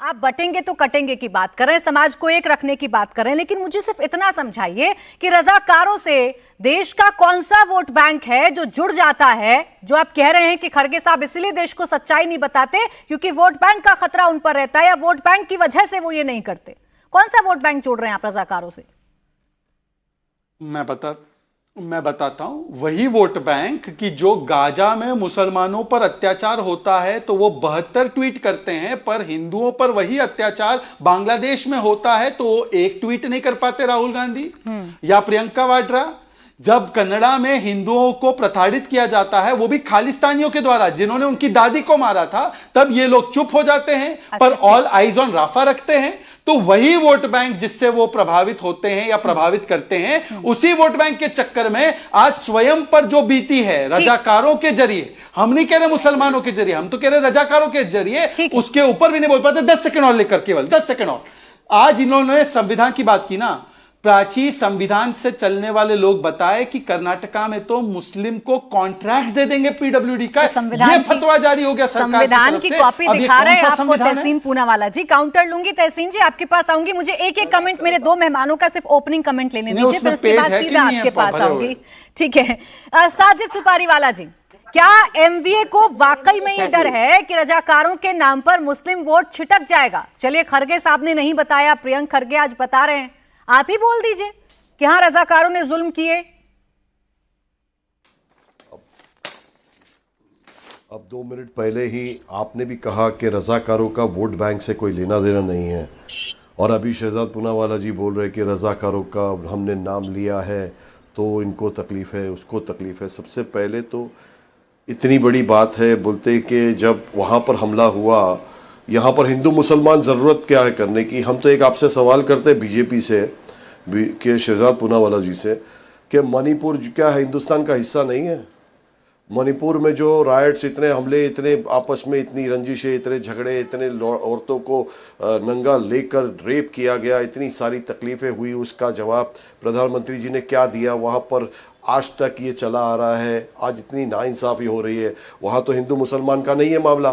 आप बटेंगे तो कटेंगे की बात कर रहे हैं, समाज को एक रखने की बात कर रहे हैं, लेकिन मुझे सिर्फ इतना समझाइए कि रजाकारों से देश का कौन सा वोट बैंक है जो जुड़ जाता है, जो आप कह रहे हैं कि खड़गे साहब इसलिए देश को सच्चाई नहीं बताते क्योंकि वोट बैंक का खतरा उन पर रहता है या वोट बैंक की वजह से वो ये नहीं करते। कौन सा वोट बैंक जोड़ रहे हैं आप रजाकारों से? मैं बताता हूं, वही वोट बैंक कि जो गाजा में मुसलमानों पर अत्याचार होता है तो वो 72 ट्वीट करते हैं, पर हिंदुओं पर वही अत्याचार बांग्लादेश में होता है तो वो एक ट्वीट नहीं कर पाते राहुल गांधी या प्रियंका वाड्रा। जब कन्नड़ा में हिंदुओं को प्रताड़ित किया जाता है, वो भी खालिस्तानियों के द्वारा जिन्होंने उनकी दादी को मारा था, तब ये लोग चुप हो जाते हैं, पर ऑल आइज ऑन राफा रखते हैं। तो वही वोट बैंक जिससे वो प्रभावित होते हैं या प्रभावित करते हैं, उसी वोट बैंक के चक्कर में आज स्वयं पर जो बीती है रजाकारों के जरिए, हम नहीं कह रहे मुसलमानों के जरिए, हम तो कह रहे रजाकारों के जरिए, उसके ऊपर भी नहीं बोल पाते। 10 सेकंड और लेकर, केवल 10 सेकंड और। आज इन्होंने संविधान की बात की ना, प्राची संविधान से चलने वाले लोग बताए कि कर्नाटका में तो मुस्लिम को कॉन्ट्रैक्ट दे देंगे पीडब्ल्यूडी का, ये फतवा जारी हो गया सरकार संविधान की कॉपी दिखा रहे हैं आपको तहसीन पूनावाला जी। काउंटर लूंगी तहसीन जी, आपके पास आऊंगी। मुझे एक एक कमेंट, मेरे दो मेहमानों का सिर्फ ओपनिंग कमेंट लेने दीजिए, फिर उसके बाद सीधा आपके पास आऊंगी, ठीक है? साजिद सुपारीवाला जी, क्या एमवीए को वाकई में ये डर है कि रजाकारों के नाम पर मुस्लिम वोट छिटक जाएगा? चलिए, खरगे साहब ने नहीं बताया, प्रियंक खरगे आज बता रहे हैं, आप ही बोल दीजिए कि हाँ रजाकारों ने जुल्म किए। अब 2 मिनट पहले ही आपने भी कहा कि रजाकारों का वोट बैंक से कोई लेना देना नहीं है, और अभी शहजाद पूनावाला जी बोल रहे कि रजाकारों का हमने नाम लिया है तो इनको तकलीफ है, उसको तकलीफ है। सबसे पहले तो इतनी बड़ी बात है, बोलते कि जब वहाँ पर हमला हुआ, यहाँ पर हिंदू मुसलमान ज़रूरत क्या है करने की। हम तो एक आपसे सवाल करते हैं बीजेपी से के शहजाद पूनावाला जी से कि मणिपुर क्या है हिंदुस्तान का हिस्सा नहीं है? मणिपुर में जो राइट्स, इतने हमले, इतने आपस में इतनी रंजिशें, इतने झगड़े, इतने औरतों को नंगा लेकर रेप किया गया, इतनी सारी तकलीफ़ें हुई, उसका जवाब प्रधानमंत्री जी ने क्या दिया? वहाँ पर आज तक ये चला आ रहा है, आज इतनी नाइंसाफ़ी हो रही है। वहाँ तो हिंदू मुसलमान का नहीं है मामला,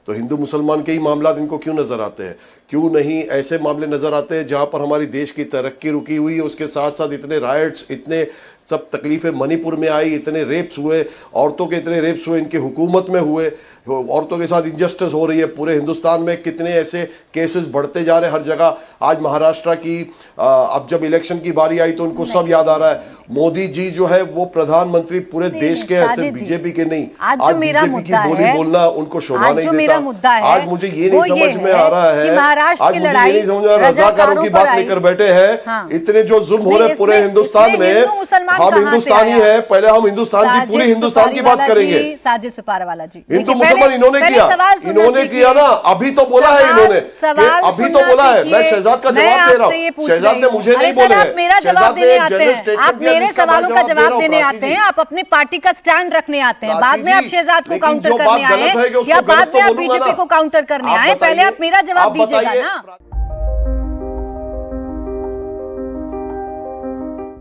तो हिंदू मुसलमान के ही मामला इनको क्यों नज़र आते हैं? क्यों नहीं ऐसे मामले नज़र आते हैं जहाँ पर हमारी देश की तरक्की रुकी हुई है, उसके साथ साथ इतने राइट्स, इतने सब तकलीफ़ें मणिपुर में आई, इतने रेप्स हुए, औरतों के इतने रेप्स हुए, इनकी हुकूमत में हुए, औरतों के साथ इंजस्टिस हो रही है पूरे हिंदुस्तान में, कितने ऐसे केसेस बढ़ते जा रहे हैं हर जगह। आज महाराष्ट्र की अब जब इलेक्शन की बारी आई तो उनको सब याद आ रहा है, मोदी जी जो है वो प्रधानमंत्री पूरे देश के हैं, सिर्फ बीजेपी के नहीं। आज बीजेपी की बोली बोलना उनको शोभा नहीं देता। आज मुझे ये नहीं समझ में आ रहा है, आज मुझे ये नहीं समझ में आ रहा, रजाकारों की बात लेकर बैठे हैं, इतने जो जुल्म हो रहे पूरे हिंदुस्तान में। हम हिंदुस्तानी है, पहले हम हिंदुस्तान की, पूरी हिंदुस्तान की बात करेंगे। साजिद सुपारीवाला जी, हिंदू मुसलमान इन्होंने किया ना, अभी तो बोला है इन्होंने, अभी तो बोला है। मैं शहजाद का जवाब दे रहा हूँ, शहजाद ने मुझे नहीं बोला है, शहजाद ने एक जनरल स्टेटमेंट मेरे सवालों का जवाब देने आते हैं, आप अपनी पार्टी का स्टैंड रखने आते हैं, बाद में आप शहजाद को काउंटर करने आए या बाद में आप बीजेपी को काउंटर करने आए, पहले आप मेरा जवाब दीजिएगा ना।